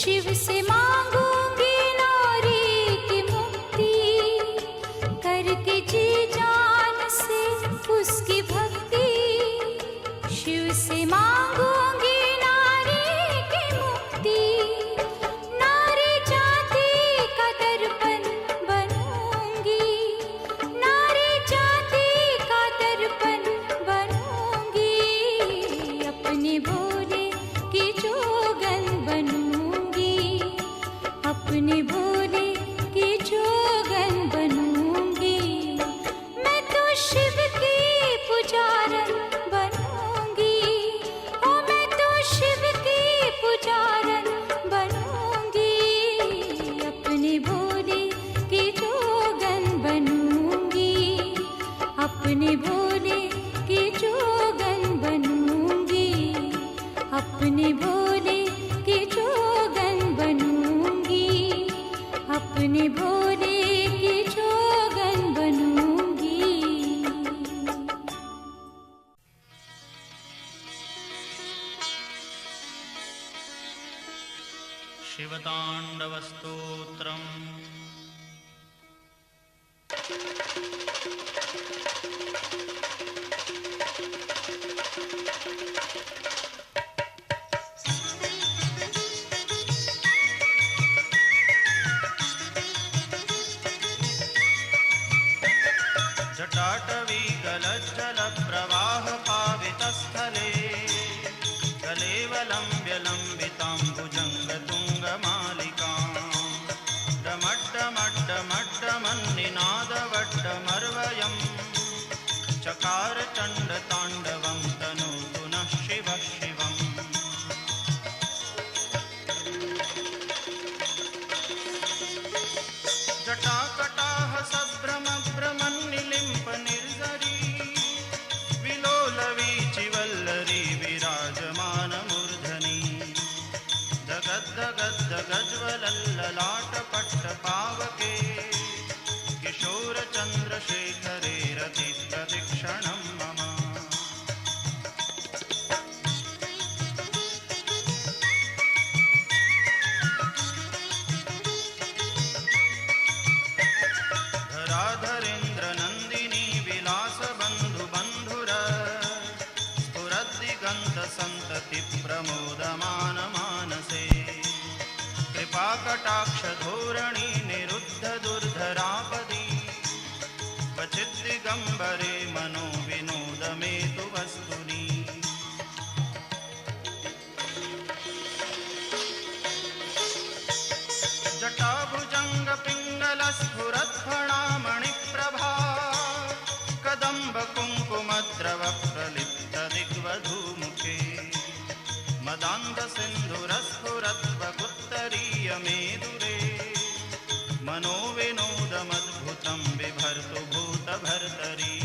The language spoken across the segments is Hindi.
शिव से मांगूंगी नारी की मुक्ति, करके जी जान से उसकी भक्ति। शिव से मांगूंगी नारी की मुक्ति, नारी जाति का दर्पण बनूंगी, नारी जाति का दर्पण बनूंगी। अपने भोले की जोगन बनूंगी, अपने भोले की जोगन बनूंगी। मैं तो शिव की पुजारन बनूंगी, ओ मैं तो शिव की पुजारन बनूंगी। अपने भोले की जोगन बनूंगी, अपने भोले की जोगन बनूंगी, अपने भोले की जोगन बनूंगी, अपने भोले की जोगन बनूंगी। शिवताण्डवस्तोत्रम्। जटाटवी गलज्जलप्रवाह पावितस्थले, कलेवलम्ब्य लम्बिताम्बुजङ्गतुङ्गमालिकाम्, डमड्डमड्डमड्डमन्निनादवड्डमर्वयम्, चकार चण्डताण्डवं तनोतु नः शिवः शिवम्। जटाकटाह सभ्रमभ्रमन्निलिम्प निर्झरी, विलोलवीचिवल्लरी विराजमानमूर्धनि, दगद्दगद्दगज्ज्वलल्ललाटपट्टपावके, किशोरचन्द्रशेखरे रतिप्रतिक्षणं मम। धराधरेन्द्रनन्दिनी विलासबन्धुबन्धुर, स्फुरद्दिगन्तसन्तति प्रमोदमानमानसे, कृपाकटाक्षधोरणी निरुद्धदुर्धरापदी, क्वचिद्दिगम्बरे मनो विनोदमेतु वस्तुनि। जटाभुजङ्गपिङ्गलस्फुरत्फणामणिप्रभा, कदम्बकुङ्कुमद्रवप्रलिप्तदिग्वधूमुखे, मदान्धसिन्धुरस्फुरत्वगुत्तरीयमेदुरे, मनोविनोदमद्भुतं बिभर्तु भूतभर्तरी।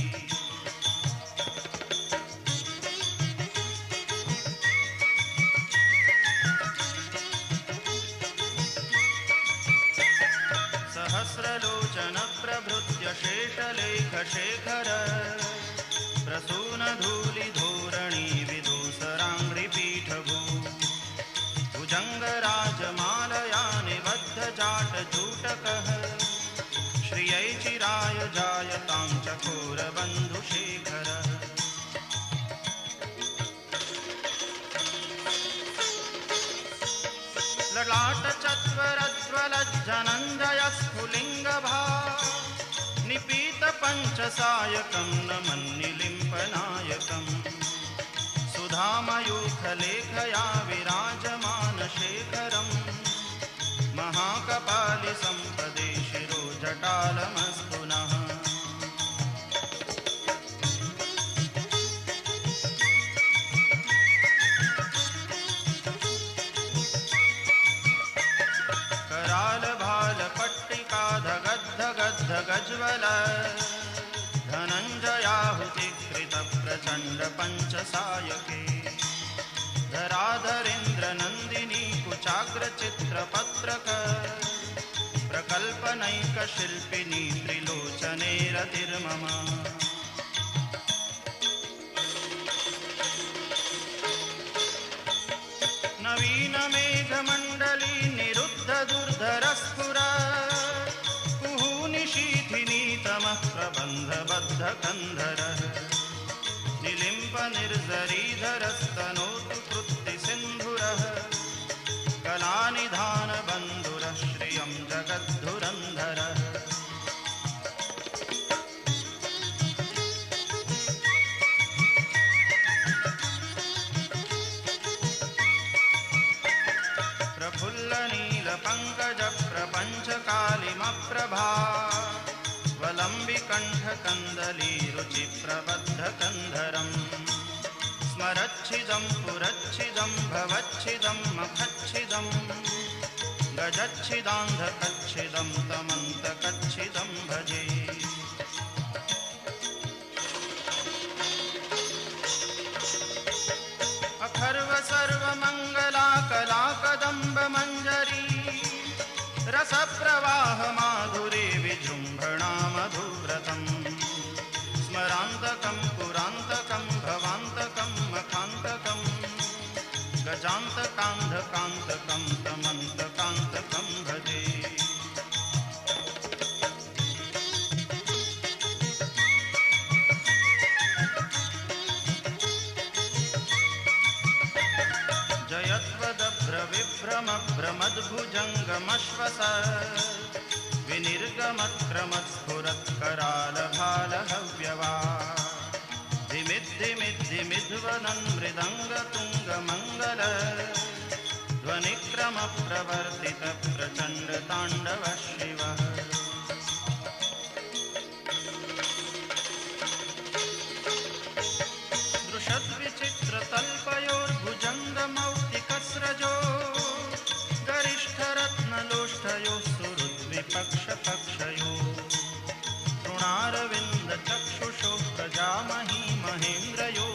सहस्रलोचनप्रभृत्य शेषलेखशेखर, प्रसूनधूलिधोरणी विदूसराङ्घ्रिपीठभू, भुजङ्गराजमालया निबद्धजाटजूटकः, श्रियै चिराय जायतां चकोरबन्धुशेखरः। ललाटचत्वरज्ज्वलज्जनञ्जयस्फुलिङ्गभा, निपीतपञ्चसायकं नमन्निलिम्पनायकम्, सुधामयूखलेखया विराजमानशेखरम्, महाकपालिसम्पदे शिरोजटालमस्तु नः। करालभालपट्टिका धगद्धगद्धगज्ज्वल, धनञ्जयाहुतिकृतप्रचण्डपञ्चसायके, धराधरेन्द्रनन्दिनी कुचाग्रचित्रपत्रक, प्रकल्पनैकशिल्पिनी त्रिलोचने रतिर्मम। नवीनमेघमण्डली बद्धकन्धरः निलिम्पनिर्झरीधरस्तनोतु कृत्तिसिन्धुरः कलानिधानबन्धुरः श्रियं जगद्धुरन्धरः प्रफुल्लनीलपङ्कजप्रपञ्चकालिमप्रभा वलम्बिकण्ठकन्दलीरुचिप्रबद्धकन्धरम् स्मरच्छिदं पुरच्छिदं भवच्छिदं मखच्छिदं गजच्छिदान्धकच्छिदं तमन्तकच्छिदं भजे अखर्व सर्वमङ्गला कलाकदम्बमञ्जरी रसप्रवाह माधुरे विजृम्भणा मधुव्रतं स्मरान्तकं पुरान्तकं भवान्तकं मखान्तकं गजान्तकान्धकान्तकं तमन्तकान्तकं भजे जयत्वदभ्रविभ्रमभ्रमद्भुजङ्गमश्वस विनिर्गमत्क्रमत्स्फुरत्करालभालहव्यवा धिमिद्धिमिद्धिमिध्वनन् मृदङ्गतुङ्गमङ्गल ध्वनिक्रमप्रवर्तितप्रचण्डताण्डवः शिवः दृशद्विचित्रतल्पयोर्भुजङ्गमौक्तिकस्रजो गरिष्ठरत्नलोष्ठयोः सुहृद्विपक्षपक्षयो तृणारविन्दचक्षुषो प्रजामही महेन्द्रयो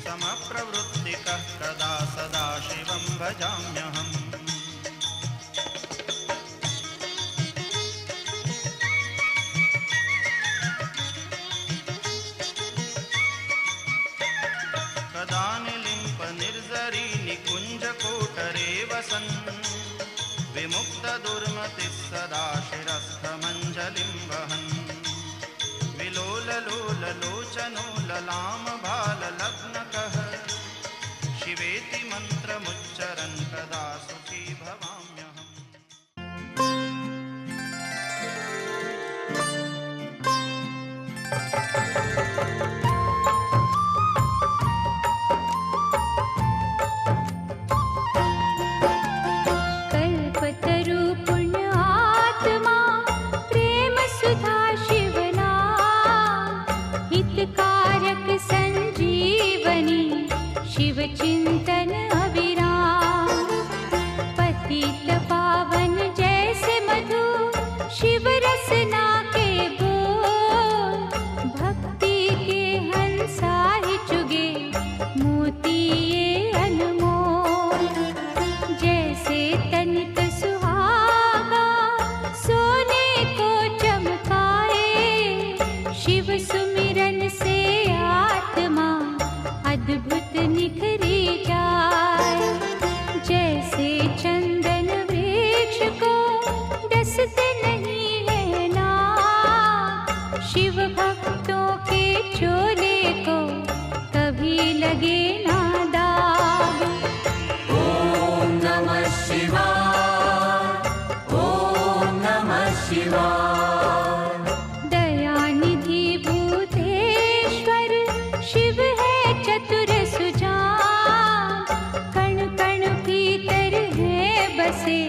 समप्रवृत्तिकः कदा सदा शिवं भजाम्यहम् कदा निलिम्पनिर्झरी निकुञ्जकोटरे वसन् विमुक्तदुर्मतिः सदा शिरस्थमञ्जलिं वहन् विलोललोललोचनो ललामभाललग्नकः शिवेति मन्त्रमुच्चरन् कदा सुखी भवाम्यहम् चिंतन अविराम पतित पावन जैसे मधु शिव रसना के बोल भक्ति के हंसा ही चुगे मोती ये अनमोल जैसे तनिक सुहागा सोने को चमकाए शिव सुमिरन से आत्मा अद्भुत निखरी जाए जैसे चंदन वृक्ष को डसते नहीं है ना शिव भक्तों के चोले को कभी लगे ना दाग ओम नमः शिवाय ओम नमः शिवाय दयानिधि भूतेश्वर शिव है चतुर सुजान कण कण भीतर है बसे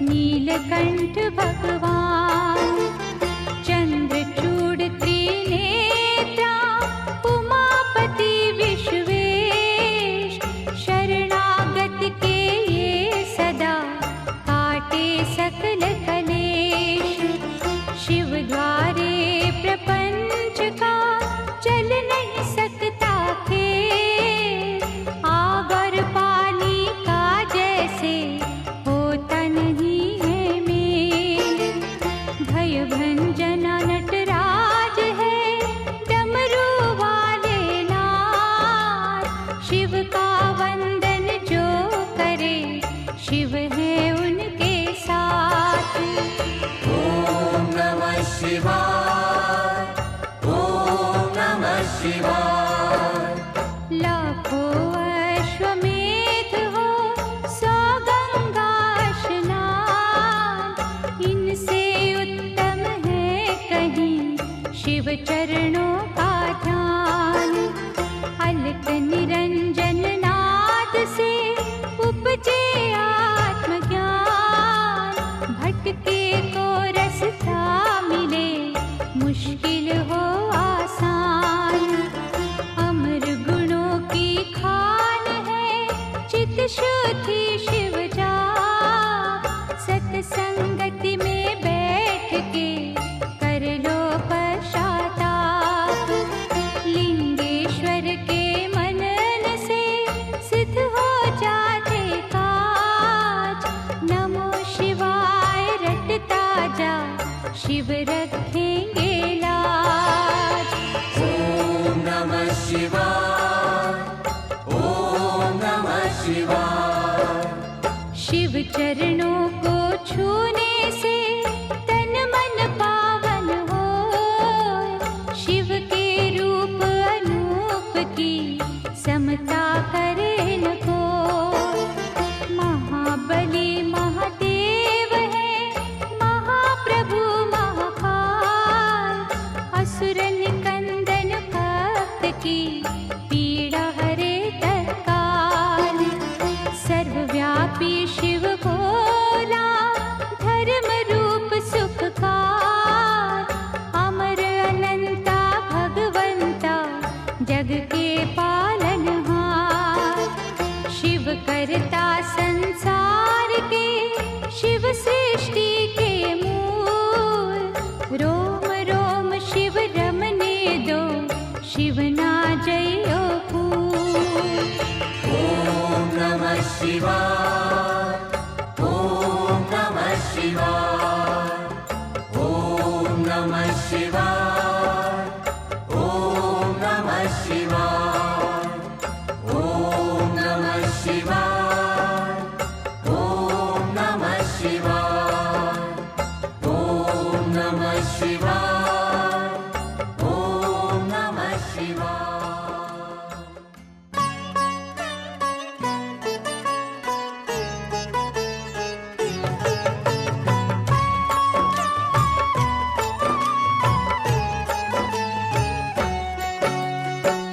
नीलकंठ भगवान चंद्रचूड़ त्रिनेत्रा उमापति विश्वेश शुद्धि शिव जाप, सत्संगति में बैठ के कर लो पश्चाताप। लिंगेश्वर के मनन से सिद्ध हो जाते काज, नमो शिवाय रटता जा, शिव रखेंगे लाज। ॐ नमः शिवाय, ॐ नमः शिवाय। शिव चरणों को छूने से तन मन पावन हो, शिव के रूप अनूप की समता करे न कोई। महाबली महादेव है, महाप्रभु महाकाल, असुर निकंदन भक्त की पीड़ा हरे तत्काल। सर्वव्यापी शिव भोला, धर्म रूप सुखकार, अमर अनंता भगवंता, जग के पालनहार। शिव करता संसार के, शिव सृष्टि के मूल, रोम रोम शिव रमने दो, शिव ना जयो फूल। ॐ नमः शिवाय, ॐ नमः शिवाय, ॐ नमः शिवाय, ॐ नमः शिवाय, ॐ नमः शिवाय, ॐ नमः शिवाय, ॐ नमः शिवाय, ॐ नमः शिवाय।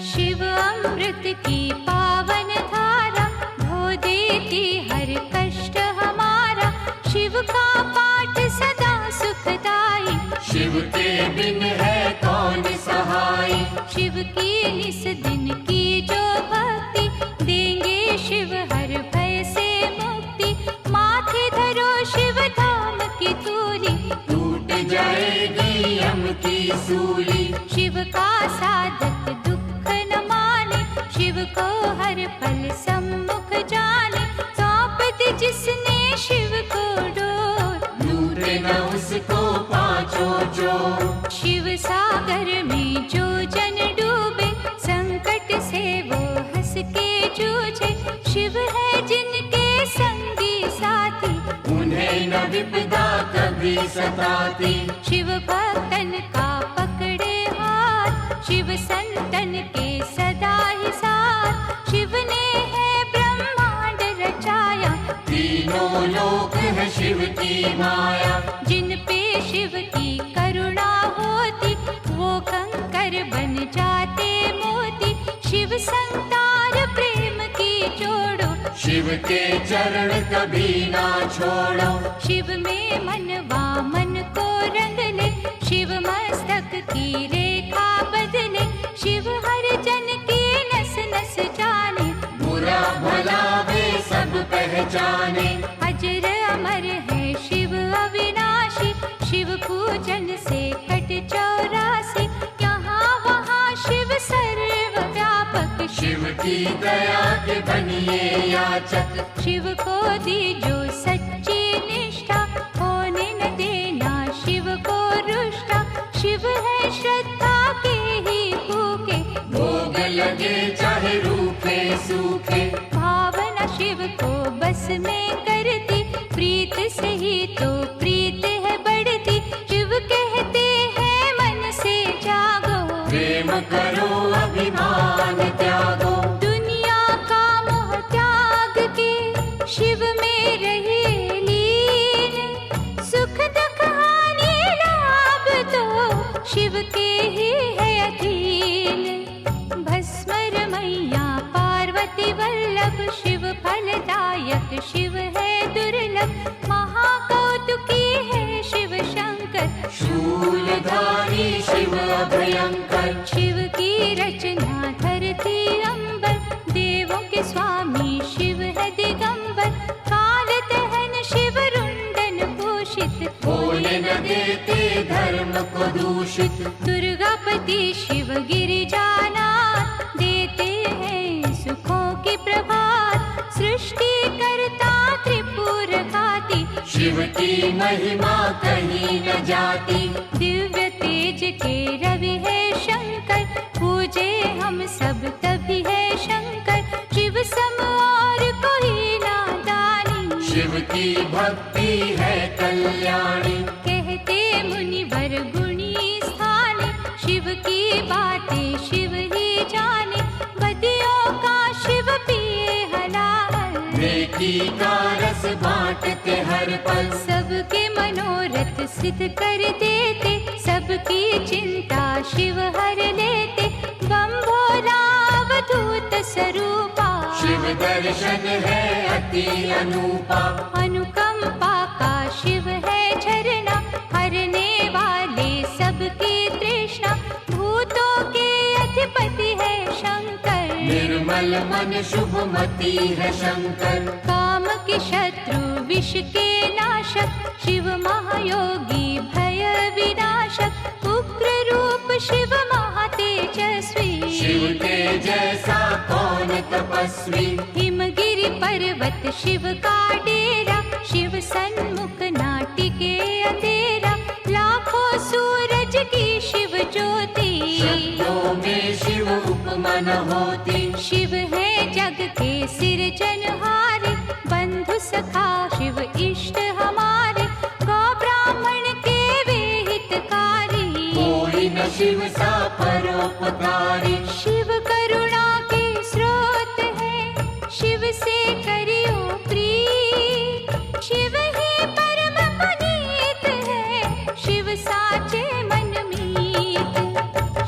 शिव अमृत की पावन धारा, धो देती हर कष्ट हमारा। शिव का पाठ सदा सुखदाई, शिव के बिन है कौन सहाय। शिव की निस दिन की जो भक्ति, देंगे शिव हर भय से मुक्ति। माथे धरो शिव धाम की धूली, टूट जाएगी यम की सूली। शिव का साधक दुख न माने, शिव को हर पल सम्मुख जाने। सौंप दी जिसने शिव को डोर, लूटे न उसको पाँचों चोर। शिव सागर में जो जन डूबे, संकट से वो हंस के जूझे। शिव है जिनके संगी साथी, उन्हें न विपदा कभी सताती। शिव भक्तन का पकड़े हाथ, शिव संतन के सदा ही साथ। शिव ने है ब्रह्मांड रचाया, तीनों लोक है शिव की माया। जिन पे शिव की करुणा होती, वो कंकर बन जाते मोती। शिव संतार प्रेम की जोड़ो, शिव के चरण कभी ना छोड़ो। शिव में मनवा मन को रंग ले, शिव मस्तक की रेखा बदले। शिव हर जन की नस नस जाने, बुरा भला वे सब पहचाने। अजर अमर है शिव अविनाशी, शिव पूजन से कट 84। यहाँ वहाँ शिव सर्वव्यापक, शिव की दया के बनिए याचक। शिव को दी जो सच्ची निष्ठा, होने न देना शिव को रुष्टा। शिव है श्रद्धा के ही भूखे, भोग लगे चाहे रूखे सूखे। भावना शिव को बस में करती, प्रीत से ही तो प्रीत है बढ़ती। शिव कहते हैं मन से जागो, प्रेम करो अभिमान त्यागो। दुनिया का मोह त्याग के, शिव में रहे लीन। सुख दुख हानि लाभ तो शिव के ही है अधीन। भस्मर मैया पार्वती वल्लभ, शिव फलदायक शिव है दुर्लभ। महाकौतुकी है शिव शंकर, शूलधारी शिव अभयंकर। शिव की रचना धरती अंबर, देवों के स्वामी शिव है। को दूषित। दुर्गापति शिव गिरिजानाथ देते हैं सुखों की प्रभात। सृष्टि करता त्रिपुर घाती शिव की महिमा कहीं न जाती। दिव्य तेज के रवि है शंकर, पूजे हम सब तभी है शंकर। शिव सम और कोई नादानी, शिव की भक्ति है कल्याणी। कहते मुनिवर गुणी स्थाने, शिव की बातें शिव ही जाने। बदियों का शिव पिए हलाहल, नेकी का रस बांटते हर पल। सबके मनोरथ सिद्ध कर देते, सबकी चिंता शिव हर लेते। बम भोला अवधूत स्वरूपा, शिव दर्शन है अति अनूपा। अनुकंपा का शिव है झरना, हरने वाले सबकी तृष्णा। भूतों के अधिपति है शंकर, निर्मल मन शुभमती है शंकर। काम के शत्रु विष के नाशक, शिव महायोगी भय विनाशक। उग्र रूप शिव महातेजस्वी, शिव के जैसा कौन तपस्वी। हिमगिरि पर्वत शिव का डेरा, शिव सन्मुख नाटिके अंधेरा। लाखों सूरज की शिव ज्योति, शब्दों में शिव उपमा न होती। शिव है जग के सिरजनहारे, बंधु सखा शिव इष्ट हमारे। गौ ब्राह्मण के वे हितकारी, कोई न शिव सा परोपकारी। शिव करुणा के स्रोत है, शिव से करियो प्रीत। शिव ही परम पुनीत है, शिव साचे मन मीत।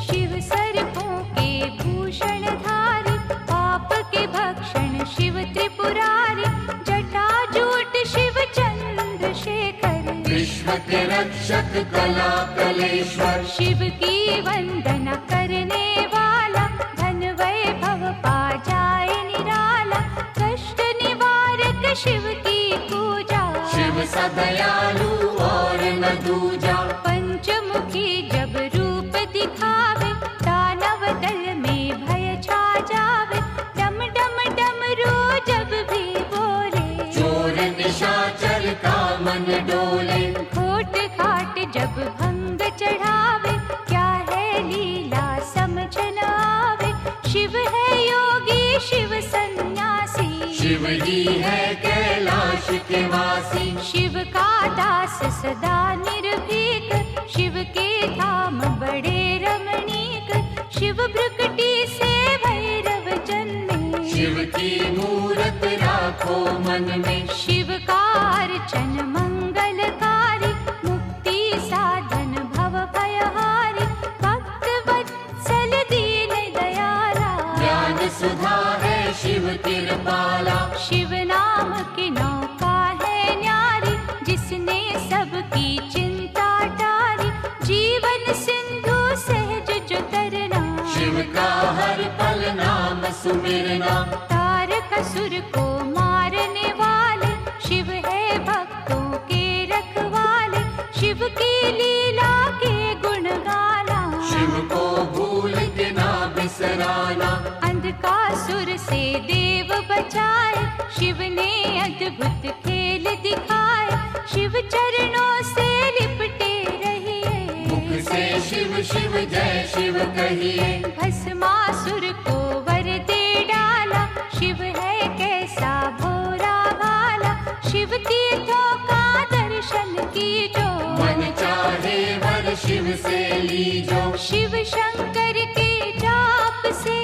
शिव सर्पों के भूषण धारी, पाप के भक्षण शिव त्रिपुरारी। जटाजूट शिव चंद्रशेखर, विश्व के रक्षक कला कलेश्वर। शिव की वंदना करने वाला, धन वैभव पा जाए निराला। कष्ट निवारक शिव की पूजा, शिव सदयालु और न दूजा। पंचमुखी जब रूप दिखावे, दानव दल में भय छा जावे। डम डम डमरू जब भी बोले, चोर निशाचर का मन डोले। घोट घाट जब भंग चढ़ावे, क्या है लीला समझ न आवे। शिव है योगी शिव सन्यासी, शिव ही है कैलाश के वासी। शिव का दास सदा निर्भीक, शिव के धाम बड़े रमणीक। शिव भृकुटी से भैरव जन्मे, शिव की मूरत राखो मन में। शिव का अर्चन मंगलकारी, मुक्ति साधन भव भयहारी। भक्त वत्सल दीन दयाला, ज्ञान सुधा है शिव कृपाला। शिव नाम की नौका है न्यारी, जिसने सबकी चिंता टारी। जीवन सिंधु सहज जो तरना, शिव का हर पल नाम सुमिरना। तारक असुर को मारने वाले, शिव है भक्तों के रखवाले। शिव की लीला के गुण गाना, शिव को भूल के ना बिसराना। अंधकासुर से देव बचाए, शिव ने अद्भुत खेल दिखाए। शिव चरणों से लिपटे रहिए, मुख से शिव शिव जय शिव कहिए। भस्मासुर को वर दे डाला, शिव है कैसा भोला भाला। शिव तीर्थों का दर्शन कीजो, मन चाहे वर शिव से लीजो। शिव शंकर के जाप से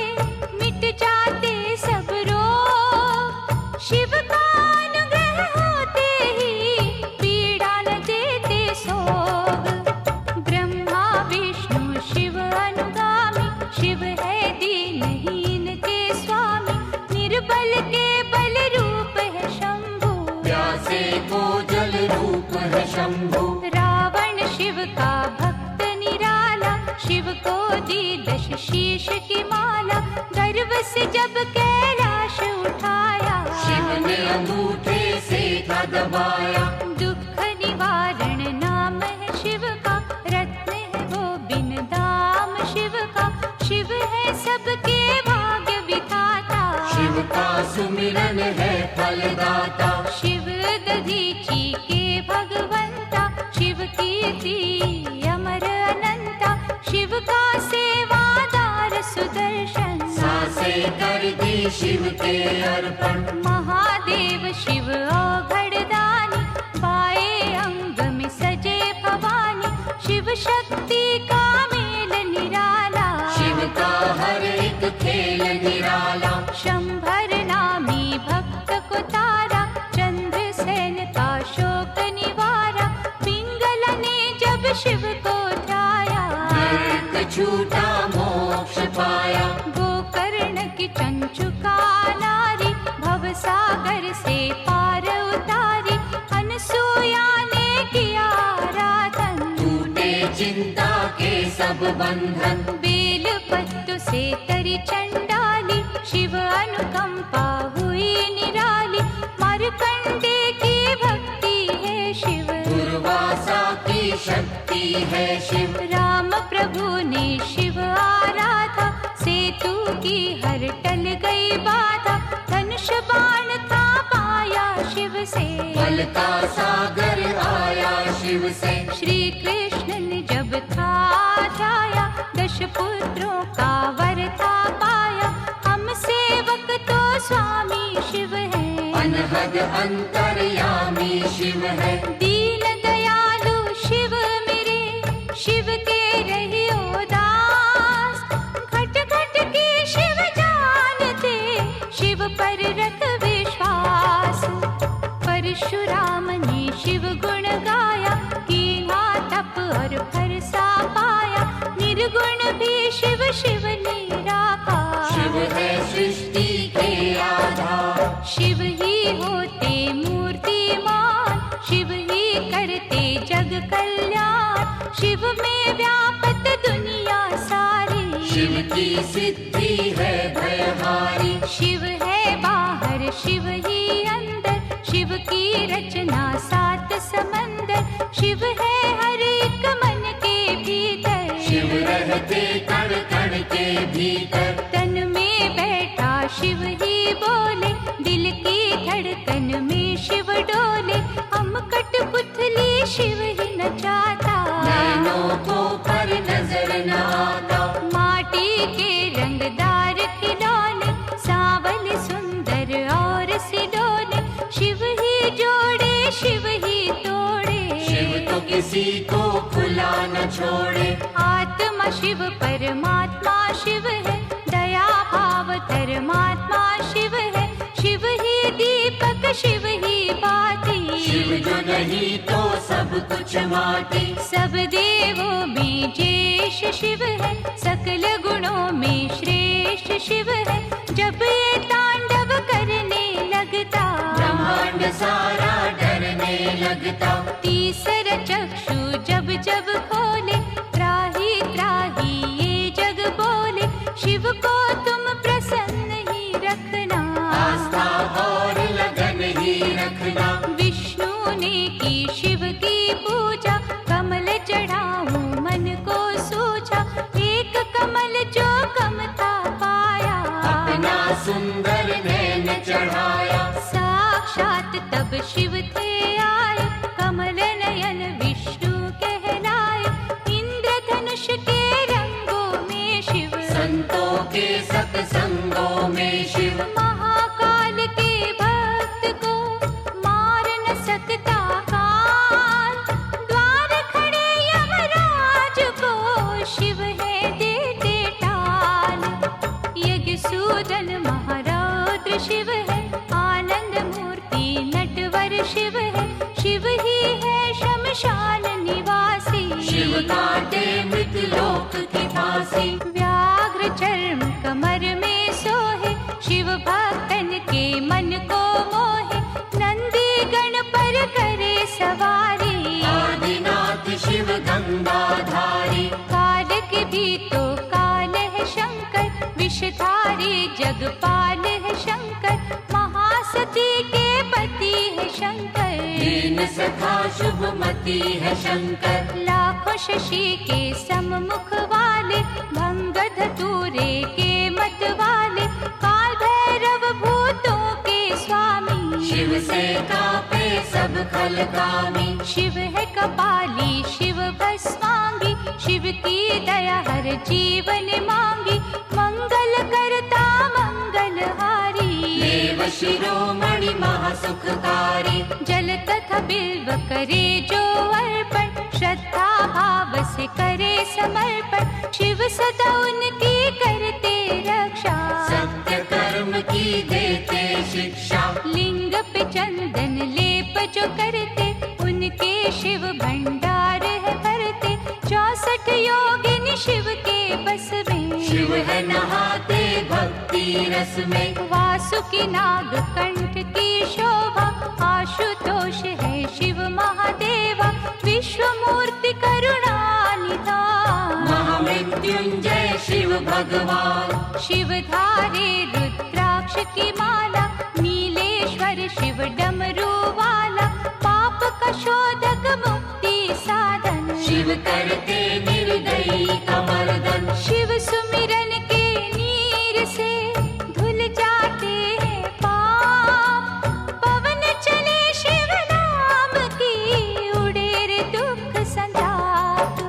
मिट जाते सब रोग। शिव का अनुग्रह होते ही पीड़ा न देते सोग। ब्रह्मा विष्णु शिव अनुगामी, शिव है दीनहीन के स्वामी। निर्बल के बल रूप है शंभु, प्यासे को जल रूप है शंभु। रावण शिव का भक्त निराला, शिव को दी 10 शीश की माला। गर्व से जब कैलाश उठाया, शिव ने अंगूठे से था दबाया। दुख निवारण नाम है शिव का, रत्न है सुमिरन है फलदाता। शिव दधीची के भगवंता, शिव कीर्ति अमर अनंता, शिव का सेवादार सुदर्शन। सांसे कर दी शिव के अर्पण, महादेव शिव औघड़दानी, बाएं अंग में सजे भवानी, शिव शक्ति का मेल निराला। शिव का हर एक खेल निराला। शंभर नामी भक्त को तारा, चंद्रसेन का शोक निवारा। पिंगला ने जब शिव को ध्याया, नरक छूटा मोक्ष पाया। गोकर्ण की चंचुका नारी, भवसागर से पार उतारी। अनसुया ने किया आराधन, टूटे चिंता के सब बंधन। बेल पत्तों से तरी चंडाली, शिव अनुकंपा हुई निराली। मार्कंडे की भक्ति है शिव, दुर्वासा की शक्ति है शिव। राम प्रभु ने शिव आराधा, सेतु की हर टल गई बाधा। धनुष बाण था पाया शिव से, बल का सागर आया शिव से। श्री कृष्ण ने जब था ध्याया, 10 पुत्रों का वर था पाया। हम सेवक तो स्वामी शिव है, अनहद अंतर्यामी शिव है। दीन दयालु शिव मेरे, शिव के रहियो दास। घट घट के शिव जानते, शिव पर रख विश्वास। परशुराम ने शिव गुण गाया, कीन्हा तप और फरसा पाया। निर्गुण भी शिव शिव निराकार, शिव है सृष्टि के आधार। शिव ही होते मूर्तिमान, शिव ही करते जग कल्याण। शिव में व्यापत दुनिया सारी, शिव की सिद्धि है भयहारी। शिव है बाहर शिव ही अंदर, शिव की रचना 7 समंदर। शिव है हर एक मन के भीतर, शिव रहते कण कण के भीतर। तन में बैठा शिव ही बोले, दिल की धड़कन में शिव डोले। हम कठपुतली शिव ही नचाता, नैनों को पर नजर न आता। माटी के रंगदार खिलौने, सांवल सुंदर और सिडोले। शिव ही जोड़े शिव ही तोड़े, शिव तो किसी को खुला न छोड़े। आत्मा शिव परमात्मा शिव है, दया भाव धर्मात्मा शिव है। शिव ही दीपक शिव ही बाती, शिव जो नहीं तो सब कुछ माटी। सब देवों में ज्येष्ठ शिव है, सकल गुणों में श्रेष्ठ शिव है। जब ये तांडव करने लगता, ब्रह्मांड सारा डरने लगता। तीसरा चक्षु जब जब खोले, त्राही त्राही ये जग बोले। शिव को तुम प्रसन्न ही रखना, आस्था और लगन ही रखना। विष्णु ने की शिव की पूजा, कमल चढ़ाऊं मन को सूझा। एक कमल जो कम था पाया, अपना सुंदर नैन चढ़ाया। साक्षात तब शिव थे आए, कमल नयन विष्णु कहलाए। इंद्रधनुष के रंगों में शिव, संतों के सत्संगों में शिव। महाकाल के भक्त को मार न सकता काल। द्वार खड़े यमराज को, शिव है देते टाल। यज्ञ सूदन महारौद्र शिव है, आनंद मूर्ति नटवर शिव है। शिव ही है शमशान निवासी, शिव काटे मृतलोक की फांसी। व्याघ्र चर्म कमर में सोहे, शिव भक्तन के मन को मोहे। नंदी गण पर करे सवारी, आदिनाथ शिव गंगाधारी। काल के भी तो काल है शंकर, विषधारी जगपाल है शंकर। महासती के पति है शंकर, दीन सखा शुभमती है शंकर। लाखों शशि के सम्मुख वाले, भंग धतूरे के मत वाले। काल भैरव भूतों सब खल कामी। शिव है कपाली शिव भस्मांगी, शिव की दया हर जीवन मांगी। मंगल करता मंगलहारी, देव शिरोमणि महासुखकारी। जल तथा बिल्व करे जो अर्पण, श्रद्धा भाव से करे समर्पण। शिव सदा उनकी करते रक्षा, सत्य कर्म की देते शिक्षा। लिंग पे चंदन लेप जो करते, उनके शिव भंडार है भरते। 64 योगिन शिव के बस में, शिव है नहाते भक्ति रस में। वासुकी नाग कंठ की शोभा, आशुतोष है शिव महादेवा। विश्व मूर्ति करुणा निधान, महामृत्युंजय शिव भगवान। शिव धारे रुद्राक्ष की माला, नीलेश्वर शिव डमरू वाला। पाप का शोधक मुक्ति साधन, शिव करते निर्दयी कमर्दन। शिव सुमिरन के नीर से धुल जाते हैं पाप। पवन चले शिव नाम की, उड़े रे दुख संताप।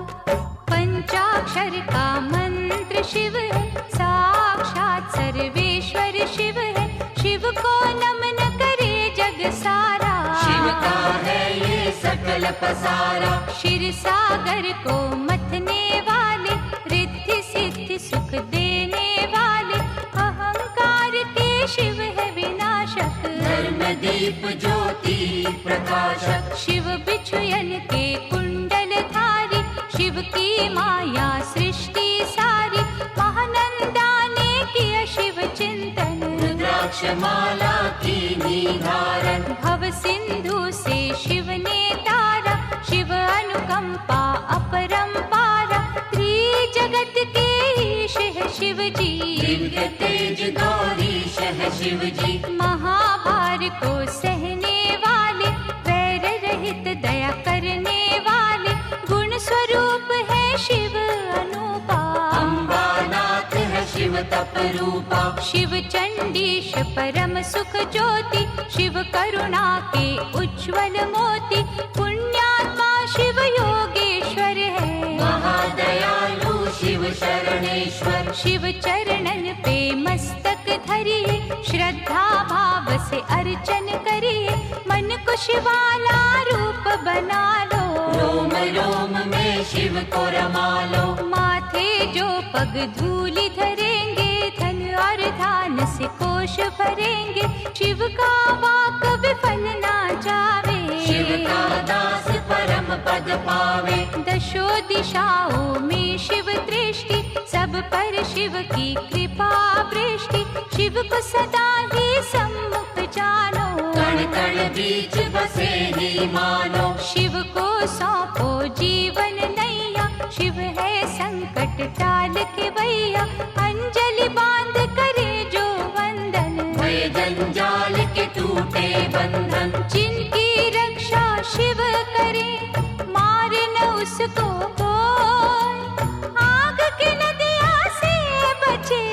पंचाक्षर का मंत्र शिव है, साक्षात सर्वेश्वर शिव है। शिव को नमन करे जग सारा, शिव का है ये सकल पसारा। क्षीर सागर को मथने वाले, रिद्धि सिद्धि सुख देने वाले। अहंकार के शिव है विनाशक, धर्म दीप ज्योति प्रकाशक। शिव बिछुयन के कुंडल धारी, शिव की माया सृष्टि सारी। महानंदा ने किया शिव चिंतन, रुद्राक्ष माला की निधारण। भव सिंधु से शिव ने तारा, शिव अनुकंपा अपरंपारा। त्रिजगत के ईश है शिव जी, दिव्य तेज गौरीश है शिव जी। महाभार को सहने वाले, वैर रहित दया करने वाले। गुण स्वरूप है शिव अनूपा, अम्बानाथ है शिव तप रूपा। शिव चंडीश परम सुख ज्योति, शिव करुणा के उज्ज्वल मोती। पुण्यात्मा शिव योगेश्वर है, महादयालु शिव शरणेश्वर। शिव चरणन पे मस्तक धरिए, श्रद्धा भाव से अर्चन करिए। मन को शिवाला रूप बना लो, रोम रोम में शिव को रमा लो। माथे जो पग धूलि धरेंगे, धन और धान से कोश भरेंगे। शिव का वाक विफल ना जावे, शिव का दास परम पद पावे। दशो दिशाओं में शिव दृष्टि, सब पर शिव की कृपा वृष्टि। शिव को सदा ही सम्मुख जानो, कण कण बीच बसे ही मानो। शिव को सौंपो जीवन नैया, शिव है संकट टाल के भैया। अंजलि बांध करे जो वंदन, भय जंजाल के टूटे बंधन। जिनकी रक्षा शिव करे, मारे न उसको कोई। आग की नदिया से बचे,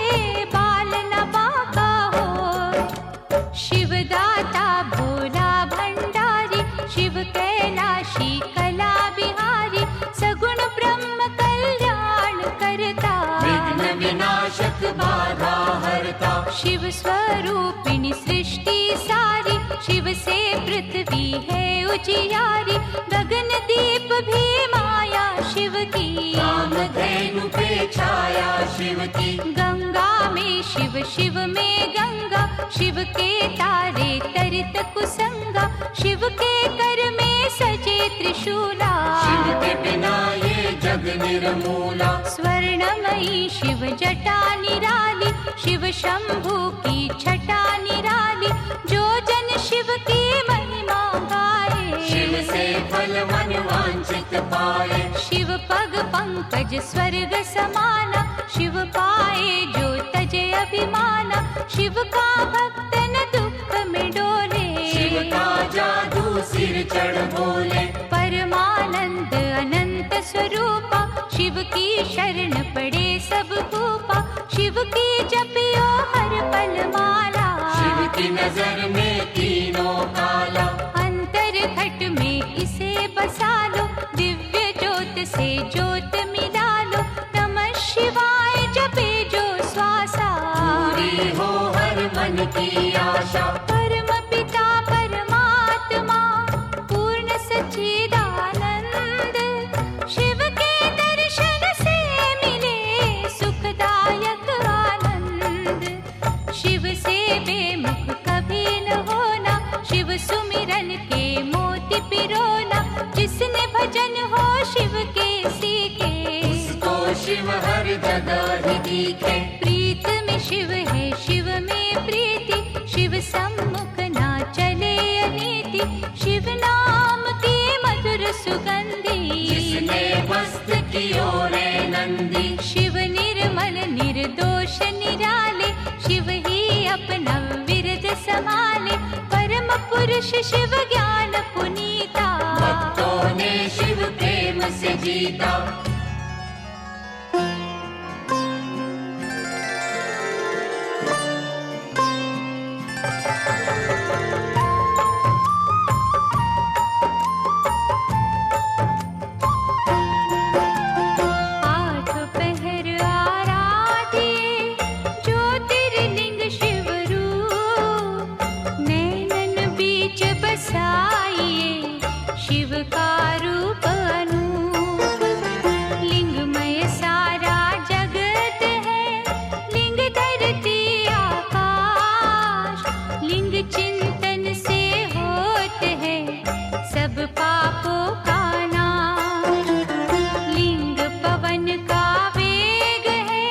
बाल न बाका हो। शिव दाता भोला भंडारी, शिव कैलाशी कला बिहारी। सगुण ब्रह्म कल्याण करता, विघ्न विनाशक बाधा हरता। शिव स्वरूपिणी सृष्टि सारी, शिव से पृथ्वी है उजियारी। गगन दीप भी माया शिव की, कामधेनु पे छाया शिव की। गंगा में शिव, शिव में गंगा। शिव के तारे तरित कुसंगा, शिव के कर में सजे त्रिशूला। शिव के बिना ये जग निर्मूला। स्वर्णमयी शिव जटा निराली, शिव शंभु की छटा निराली। जो जन शिव की महिमा गाए, शिव से फल मन वांछित पाए। शिव पग पंकज स्वर्ग समाना, शिव पाए जो तजे अभिमाना। शिव का भक्त न दुख में डोले, शिव का जादू सिर चढ़ बोले। परमानंद अनंत स्वरूपा, शिव की शरण पड़े सब भूपा। शिव की जपियो हर पल माला, शिव की नजर में तीनों काला। अंतर की आशा। परम पिता परमात्मा पूर्ण सच्चिदानंद, शिव के दर्शन से मिले सुखदायक आनंद। शिव से बेमुख कभी न होना, शिव सुमिरन के मोती पिरोना। जिसने भजन हो शिव के सीखे, उसको शिव हर जगह ही दिखे। प्रीत में शिव है शिव में प्रीति, शिव सम्मुख ना चले अनीति। शिव नाम की मधुर सुगंधी, जिसने मस्त कियो रे नंदी। शिव निर्मल निर्दोष निराले, शिव ही अपना विरज समाले। परम पुरुष शिव ज्ञान पुनीता, भक्तों ने शिव प्रेम से जीता। आठ पहर आराध्य ज्योतिर्लिंग शिव रूप, नैनन बीच बसाइए शिव का रूप अनूप। लिंगमय सारा जगत है, लिंग धरती आकाश। लिंग चिंतन से होते है सब पापों का नाश। लिंग पवन का वेग है,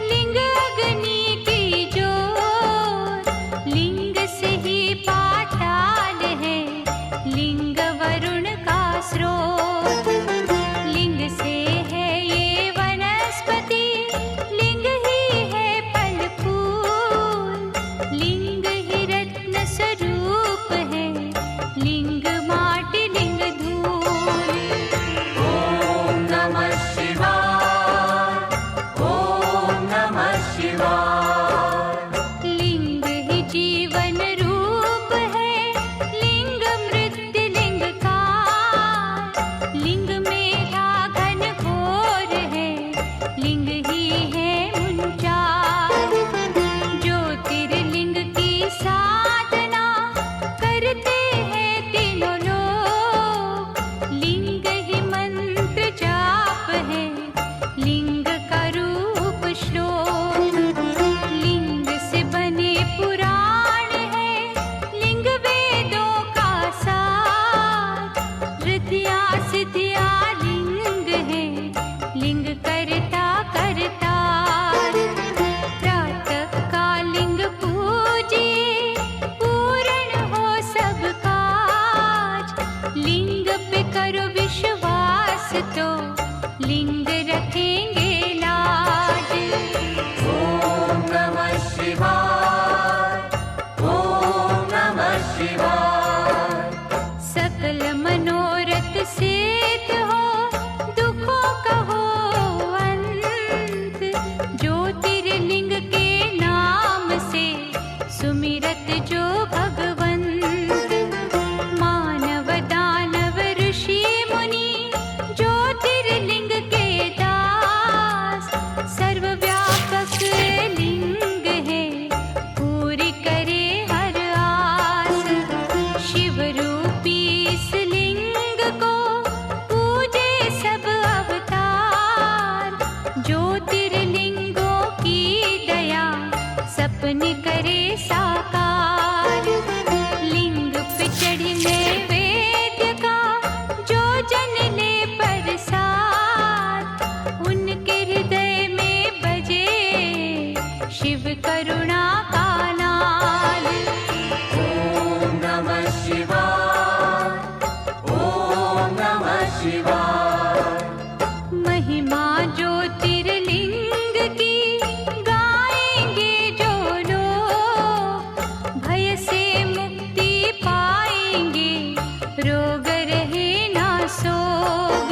लिंग अग्नि की ज्योत। लिंग से ही पाताल है, लिंग वरुण का स्रोत। लिंग से है ये वनस्पति, लिंग ही है फल फूल। लिंग ही रत्न स्वरूप है, लिंग माटी लिंग धूल। ओम नमः शिवाय, ओम नमः शिवाय। लिंग ही जीवन रूप है, लिंग मृत्यु लिंग काल। लिंग मेघा घन घोर है, लिंग ही है मुंचाल। ज्योतिर्लिंग की साधना करते हैं तीनों लोग। लिंग ही मंत्र जाप है, लिंग का रूप श्लोक। लिंग से बने पुराण है, लिंग वेदों का सार। रिद्धियाँ सिद्धियाँ लिंग है, लिंग करता करतार। प्रातः काल लिंग पूजिए, पूर्ण हो सब काज। लिंग पे करो विश्वास तो लिंग रखेंगे लाज। ओम नमः शिवाय, ओम नमः शिवाय। सकल मनोरथ सिद्ध हो, दुखों का हो अंत। ज्योतिर्लिंग के नाम से सुमिरत जो भगवंत। मानव दानव ऋषि मुनि, ज्योतिर्लिंग के दास। सर्वव्यापक लिंग है, पूरी करे हर आस। शिव रूपी इस लिंग को पूजे सब अवतार। ज्योतिर्लिंगों की दया सपने करे साकार। लिंग पे चढ़ने वेद्य का जो जन ले प्रसाद, उनके हृदय में बजे शिव करुणा का नाद। ओम नमः शिवाय, ओम नमः शिवाय। महिमा ज्योतिर्लिंग की गाएंगे जो लोग, भय से मुक्ति पाएंगे, रोग रहे ना सोग।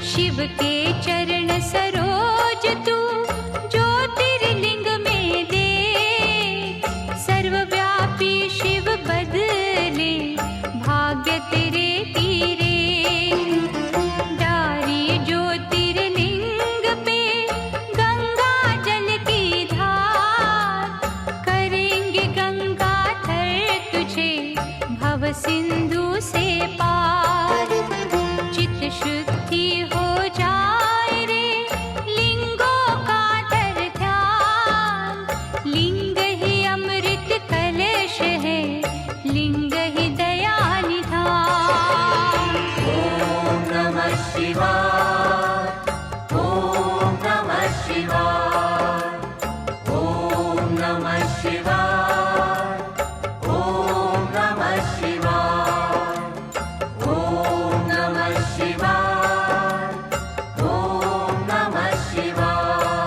शिव के चरण सरोज तू ज्योतिर्लिंग में दे। सर्वव्यापी शिव बदले भाग्य तेरे तीरे। डारी ज्योतिर्लिंग पे गंगा जल की धार, करेंगे गंगा सिंधु से पार। चित शुद्धि हो जाए रे, लिंगों का धर ध्यान। लिंग ही अमृत कलश है, लिंग ही दया निधान। ओम नमः शिवाय, ओम नमः शिवाय, ओम नमः शिवाय, ओम नमः शिवाय, ओम नमः शिवाय, ओम नमः शिवाय,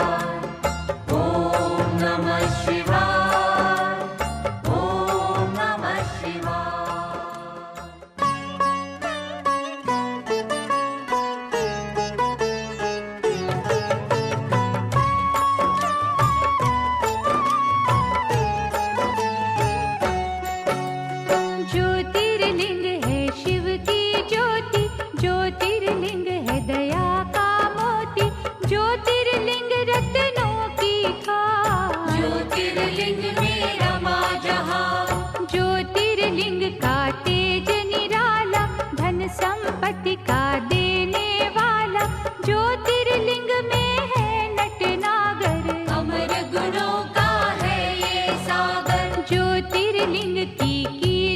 ओम नमः शिवाय, ओम नमः शिवाय। ज्योतिर्लिंग है शिव की ज्योति, ज्योतिर्लिंग है दया का मोती। ज्योतिर्लिंग रत्नों की खान, ज्योतिर्लिंग में रमा जहां। ज्योतिर्लिंग का तेज निराला, धन संपत्ति का देने वाला। ज्योतिर्लिंग में है नटनागर, अमर गुणों का है ये सागर। ज्योतिर्लिंग की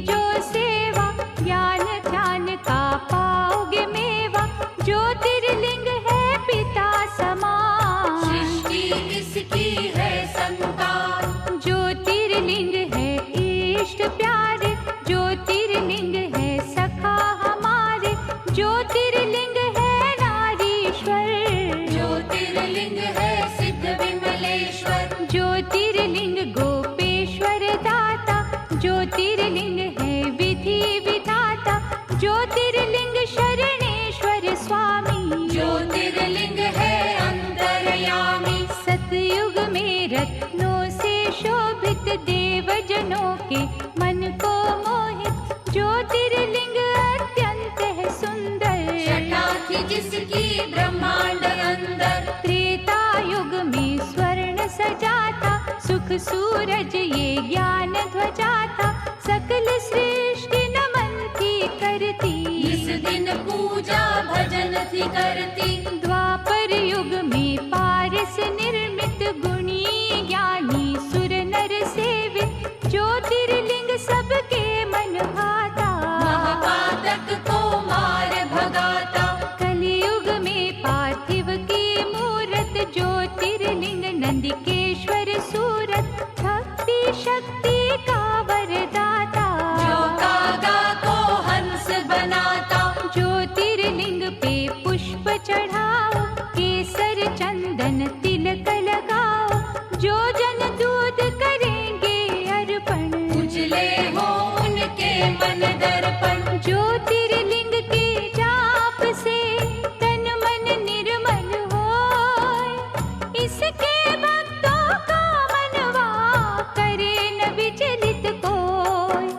जो सेवा, ज्ञान ध्यान का पाओगे मेवा। ज्योतिर्लिंग है पिता समान, सृष्टि इसकी है संतान। ज्योतिर्लिंग है इष्ट प्यारे, ज्योतिर्लिंग है सखा हमारे। ज्योतिर्लिंग है नारीश्वर, ज्योतिर्लिंग है सिद्ध विमलेश्वर। ज्योतिर्लिंग गोपेश्वर दाता। ज्योतिर्लिंग है विधि विधाता, ज्योतिर्लिंग शरणेश्वर स्वामी। ज्योतिर्लिंग है अंतर्यामी। सतयुग में रत्नों से शोभित, देवजनों के मन को मोहित। ज्योतिर्लिंग अत्यंत है सुंदर, छटा थी जिसकी ब्रह्मांड अंदर। त्रेता युग में स्वर्ण सजाता, सुख सूरज ये ज्ञान ध्वजा था। सकल सृष्टि नमन थी करती, इस दिन पूजा भजन थी करती। द्वापर युग में पारस निर्मित, गुणी ज्ञानी सुर नर सेवित। ज्योतिर्लिंग सबके मन भाता, महापातक को मार भगाता। कलियुग में पार्थिव की मूरत, ज्योतिर्लिंग नंदिकेश्वर सूरत। भक्ति शक्ति का वरदाता, जो कागा को हंस बनाता। ज्योतिर्लिंग पे पुष्प चढ़ाओ, केसर चंदन तिलक लगाओ। जो जन दूध करेंगे अर्पण, उजले हो उनके मन दर्पण। ज्योतिर्लिंग के जाप से तन मन निर्मल होय। इसके भक्तों का मनवा करे न विचलित कोय।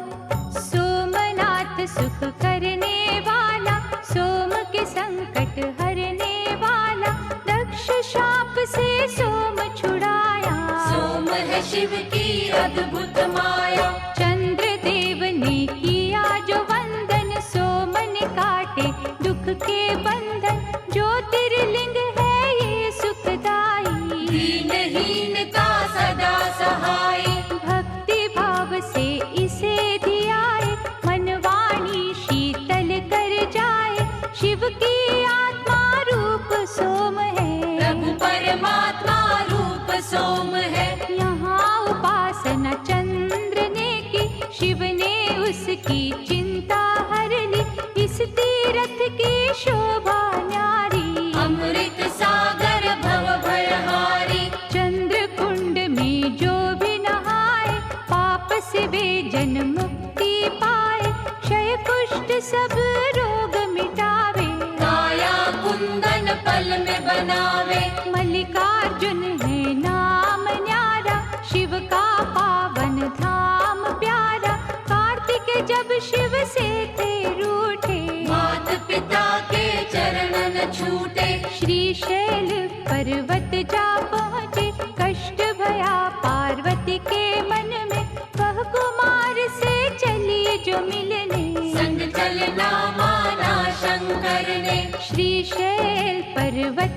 सोमनाथ सुख करने वाला, सोम के संकट हरने वाला। दक्ष शाप से सोम छुड़ाया, सोम है शिव की अद्भुत माया। चंद्र देव ने किया जो वंदन, सोम ने काटे दुख के बंधन। ज्योतिर्लिंग है ये सुखदाई, दीनहीन का सदा सहाय। भक्ति भाव से इसे धियाए, मन वाणी शीतल कर जाए। शिव की आत्मा रूप सोम है, प्रभु परमात्मा रूप सोम है। यहाँ उपासना चंद्र ने की, शिव ने उसकी चिंता हर ली। इस तीरथ की शोभा न्यारी, अमृत सागर भव भयहारी। चंद्र कुंड में जो भी नहाए, पाप से वे जन मुक्ति पाए। क्षय कुष्ठ सब रोग मिटावे, काया कुंदन पल में बनावे। मल्लिकार्जुन है नाम न्यारा, शिव का पावन धाम प्यारा। कार्तिक जब शिव से थे रूठे, मात पिता के चरणन छूटे। श्रीशैल पर्वत जा पहुँचे, कष्ट भया पार्वती के मन में। वह कुमार से चली जो मिलने,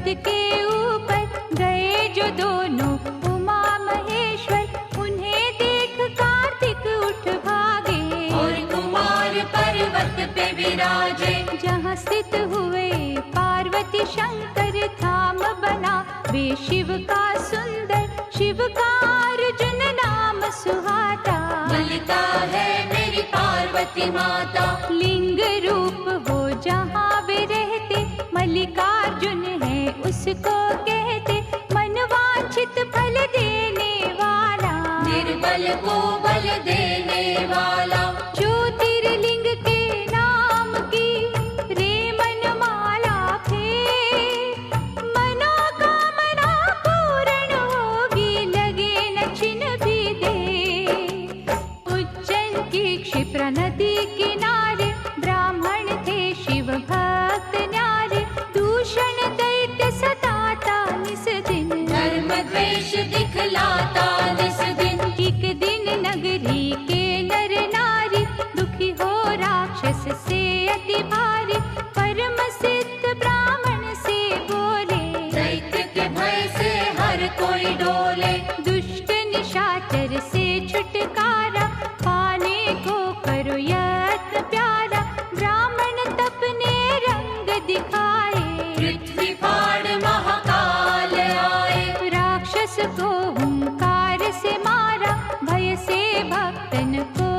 पर्वत के ऊपर गए जो दोनों उमा महेश्वर, उन्हें देख कार्तिक उठ भागे और कुमार पर्वत पे विराजे। जहाँ स्थित हुए पार्वती शंकर, धाम बना वे शिव का सुंदर, शिव का अर्जुन नाम सुहाता। मलिका है मेरी पार्वती माता, लिंग रूप हो जहाँ वे रहते, मल्लिकार्जुन है उसको कहते, मनवांछित फल देने वाला, निर्बल को बल देने वाला। ज्योतिर्लिंग के नाम की रे मनमाला फेर, मनोकामना पूर्ण होगी, लगे न छिन भी दे। उज्जैन की क्षिप्रा नदी किनारे ब्राह्मण थे शिव भक्त न्यारे, दूषण दैत्य सताता निस दिन, धर्म द्वेष दिखलाता निस दिन। एक दिन नगरी के नर नारी, दुखी हो राक्षस से अति भारी, परम सिद्ध ब्राह्मण से बोले, दैत्य के भय से हर कोई डोले। दुष्ट निशाचर से छुटकारा, पाने को करो यत्न प्यारा। ब्राह्मण तपने रंग दिखाए, पृथ्वी फाड़ महाकाल आए। राक्षस को हुंकार से मारा, भय से भक्तन को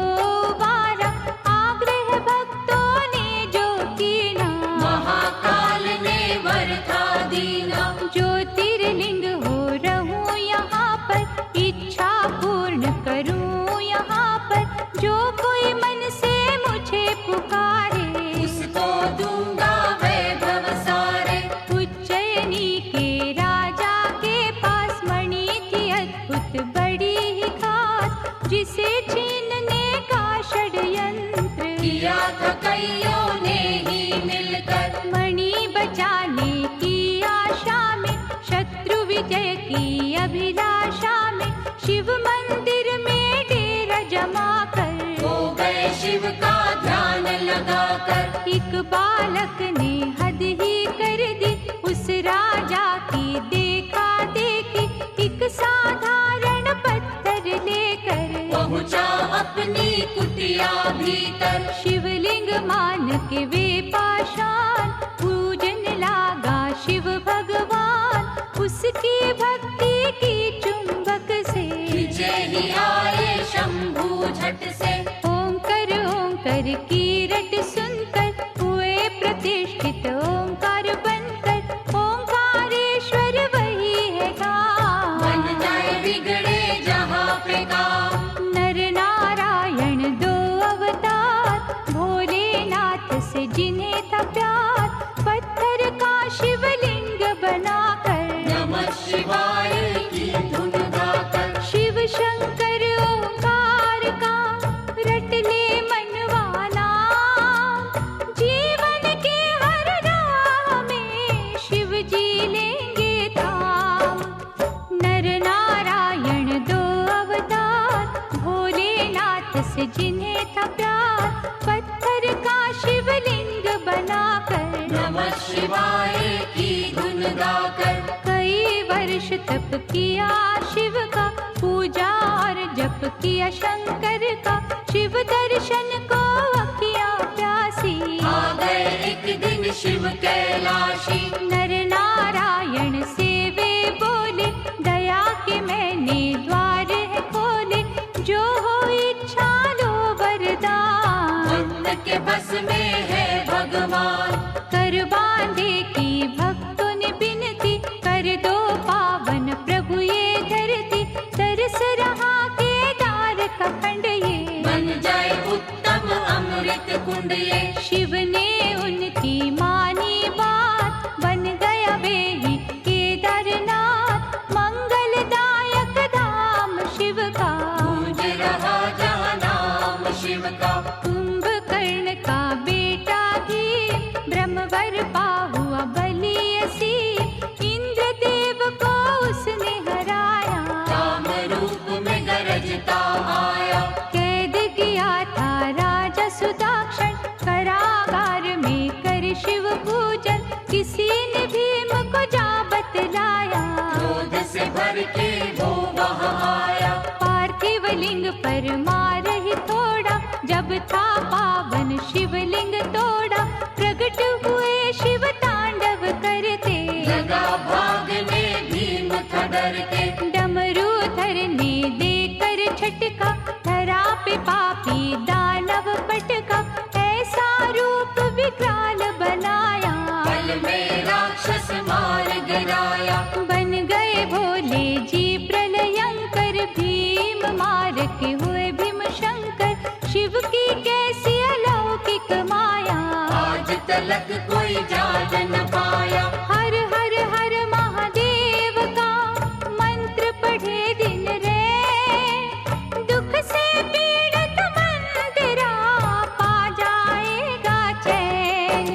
वारा। आग्रह भक्तों ने जो कीना, महाकाल ने वर था दीना। ज्योतिर्लिंग हो रहूं यहाँ पर, इच्छा पूर्ण करूं यहाँ पर। जो कोई मन से मुझे पुकारे, उसको दूंगा वैभव सारे। उज्जैनी के राजा के पास मणि थी अद्भुत बड़ी ही खास, जिसे छीनने का षड्यंत्र किया था कईयों ने ही मिलकर। मणि बचाने की आशा में, शत्रु विजय की अभिलाषा में, शिव मंदिर में डेरा जमा कर, हो गए शिव का ध्यान लगाकर। एक बालक ने हद ही कर दी, उस राजा की देखा देखी। एक साधारण पत्थर लेकर पहुंचा अपनी कुटिया भीतर। शिवलिंग मान के वे पाषाण, पूजन लागा शिव भगवान। उसकी भक्ति की चुंबक से विजय ही आए शंभू झट से। ओंकार ओंकार की रट सुनकर, हुए प्रतिष्ठित ओंकार बनकर। ओंकारेश्वर वही है गाँव, बन जाए बिगड़े जहाँ पे काम। नर नारायण दो अवतार, भोलेनाथ से जिन्हें था प्यार। पत्थर का शिवलिंग बनाकर, नमः शिवाय की धुन गाकर। शिव शंकर ओंकार का रट ले मनवाना। जीवन के हर राह में शिव जी लेंगे थाम। नर नारायण दो अवतार, भोलेनाथ से जिन्हें था प्यार। पत्थर का शिवलिंग बनाकर, नमः शिवाय की धुन गाकर। कई वर्ष तप किया शिव का, पूजा और जप किया शंकर का। शिव दर्शन को अखियाँ प्यासी, आ गए एक दिन शिव कैलाशी। नर नारायण से वे बोले, दया के मैंने द्वार है खोले। जो हो इच्छा लो वरदान, भक्त के बस में है भगवान। कर बांधे की भक्तों ने बिनती, कर दो पावन प्रभु ये धरती। तरस रहा केदार का खंड ये, बन जाए उत्तम अमृत कुंड ये। शिव ने उनकी मानी बात, बन गया वे ही केदारनाथ। मंगलदायक धाम शिव का, गूंज रहा जहाँ नाम शिव का। कुंभकर्ण का बेटा भी, ब्रह्मवर पा हुआ बलि असीम। इंद्रदेव को उसने हराया, काम रूप में गरजता आया। कैद किया था राजा सुदाक्षण, कारागार में कर शिव पूजन। किसी ने भीम को जा करके वो वहाँ आया। पार्थिव लिंग पर मारहि थोड़ा, जब था पावन शिवलिंग तोड़ा। प्रकट हुए शिव तांडव करते, लगा भागने भीम था डरते। डमरू धरने देकर छटका, धरा पे पापी दानव पटका। ऐसा रूप विकराल बनाया, पल में राक्षस मार गिराया। बन गए भोले जी प्रलयंकर, भीम मार के हुए भीम शंकर। शिव की कैसी अलौकिक माया, आज तलक कोई जान न पाया। हर हर हर महादेव का मंत्र पढ़े दिन रे, दुख से पीड़ित मन तेरा पा जाएगा चैन।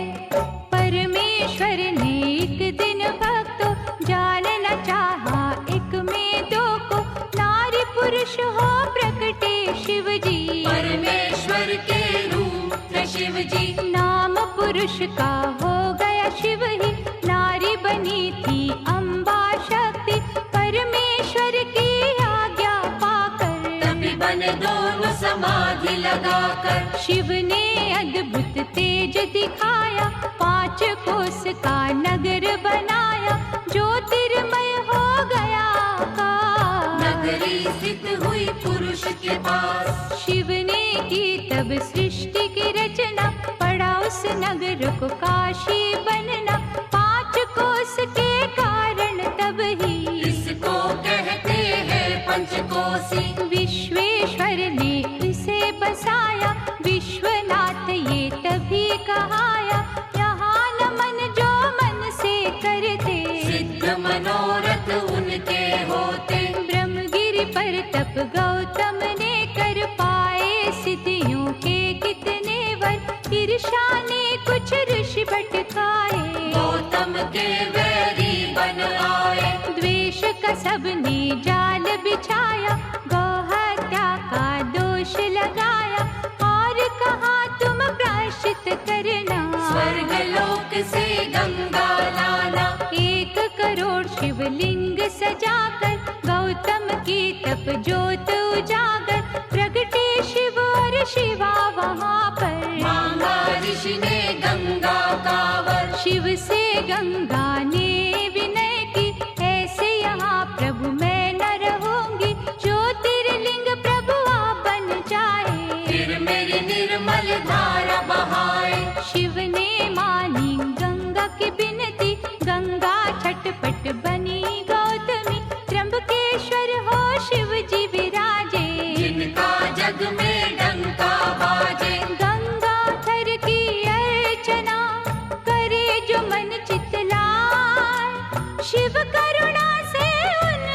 परमेश्वर ने एक दिन भक्तों जान न चाहा, एक में दो को नारी पुरुष हो प्रकटे शिव जी। परमेश्वर के रूप थे शिव जी, नाम पुरुष का हो गया शिव ही, नारी बनी थी अम्बा शक्ति। परमेश्वर की आज्ञा पाकर, तभी बने दोनों समाधि लगाकर। शिव ने अद्भुत तेज दिखाया, 5 कोस का नगर बनाया। ज्योतिर्मय हो गया आकाश, नगरी स्थित हुई पुरुष के पास। शिव ने की तब सृष्टि की रचना, पड़ा उस नगर को काशी बनना। 5 कोस के कारण तब ही इसको कहते हैं पंचकोसी। विश्वेश्वर ने इसे बसाया, विश्वनाथ ये तभी कहाया। यहाँ नमन जो मन से करते, सिद्ध मनोरथ उनके होते। ब्रह्मगिरि पर तप गौतम ने कर पाए, सिद्धियों के कितने वर। ईर्ष्या ने कुछ ऋषि भटकाए, गौतम के वैरी बन आए। द्वेष का सबने जाल बिछाया, गौ हत्या का दोष लगाया। और कहा तुम प्रायश्चित करना, स्वर्ग लोक से गंगा लाना। 1 करोड़ शिवलिंग सजाकर, गौतम की तप ज्योत उजागर। प्रगटे शिव और शिवा वहाँ पर, मांगा ऋषि ने गंगा का वर। शिव से गंगा ने विनय की, ऐसे यहाँ प्रभु मैं न रहूंगी। ज्योतिर्लिंग प्रभु आप बन जाए, फिर मेरी निर्मल धारा बहाए। शिव ने मानी गंगा की बिनती, गंगा छटपट बनी गौतमी। त्र्यंबकेश्वर हो शिव जी विराजे, जिनका जग में डंका बाजे। गंगाधर की अर्चना करे जो मन चितलाए। शिव करुणा से उन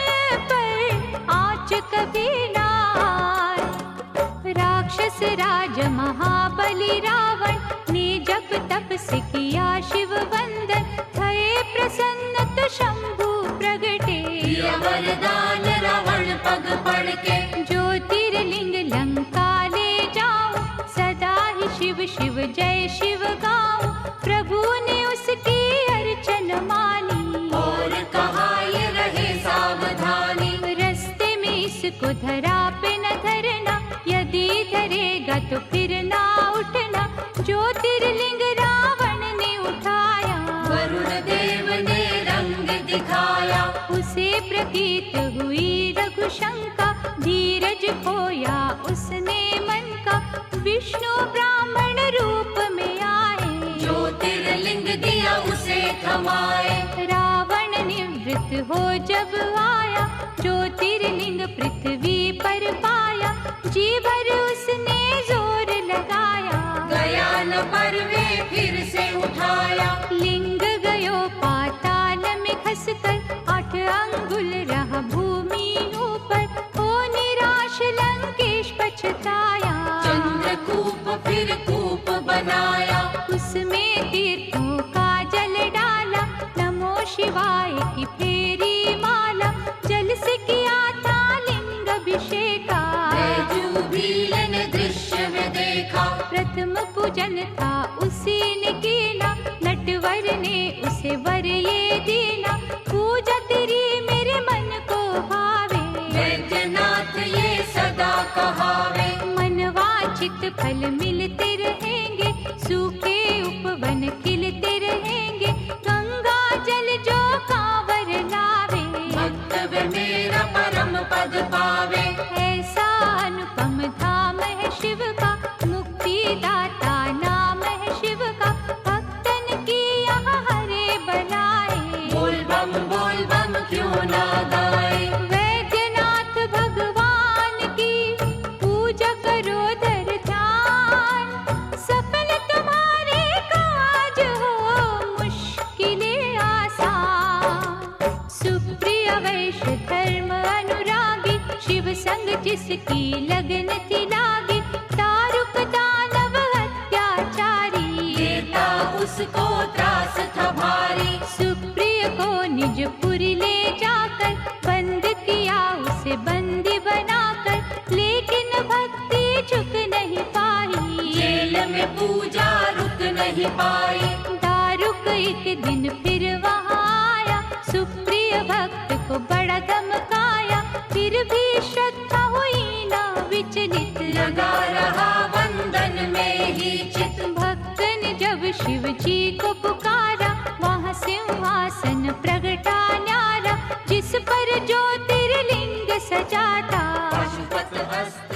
पर आँच कभी ना आए। राक्षस राज महाबली रावण ने जब तप से किया शिव वंदन। भये प्रसन्न तो शंभु प्रगटे, दिया वरदान रावण पग पड़ के। ज्योतिर्लिंग लंका ले जाऊं, सदा ही शिव शिव जय शिव गाऊं। प्रभु ने उसकी अर्चन मानी, और कहा ये रहे सावधानी। रस्ते में इसको धरा पे न धरना, यदि धरेगा तो फिर ना उठना। ज्योतिर्लिंग रावण ने उठाया, वरुण देव ने रंग दिखाया। उसे प्रतीत हुई रघुशंका, धीरज खोया उसने मन का। विष्णु ब्राह्मण रूप में आए, ज्योतिर्लिंग दिया उसे थमाए। रावण निवृत्त हो जब आया, ज्योतिर्लिंग पृथ्वी पर पाया। जी भर उसने जोर लगाया, गया न परवे फिर से उठाया। लिंग गयो पाताल में खसकर, 8 अंगुल रहा भूमि ऊपर। हो निराश लंकेश पछताया, चंद्रकूप फिर कूप बनाया। उसमें तीर्थों का जल डाला, नमो शिवाय की फेरी माला। जल से किया था लिंग अभिषेका, बैजूबील ने दृश्य में देखा। प्रथम पूजन था उसी ने कीना, नटवर ने उसे वर ये दीना। पूजा तेरी मेरे मन को कांचित फल मिलते रहेंगे, सूखे उपवन खिलते रहेंगे। गंगा जल जो कांवर लावे, भक्त वे मेरा परम पद पावे। ऐसा अनुपम धाम है शिव का, मुक्ति दाता नाम है शिव का। भक्तन की यहाँ हरे बनाए, बोल बम क्यों ना गाए। वैद्यनाथ भगवान की पूजा करो धर ध्यान, सफल तुम्हारे काज हो मुश्किलें आसान। सुप्रिय वैश्य धर्म अनुरागी, शिव संग जिसकी लगन थी लागी। दारुक दानव अत्याचारी, देता उसको त्रास था भारी। सुप्रिय को निज पुरी ले जाकर, बंद किया उसे बंदी बनाकर। लेकिन भक्ति झुक नहीं पाई, जेल में पूजा रुक नहीं पाई। दारुक एक दिन फिर वहाँ आया, सुप्रिय भक्त को बड़ा धमकाया। फिर भी श्रद्धा हुई ना विचलित, लगा रहा वंदन में ही चित। भक्त ने जब शिव जी को पुकारा, वहाँ सिंहासन प्रगटा न्यारा, जिस पर ज्योतिर्लिंग सजा था। पशुपत हस्त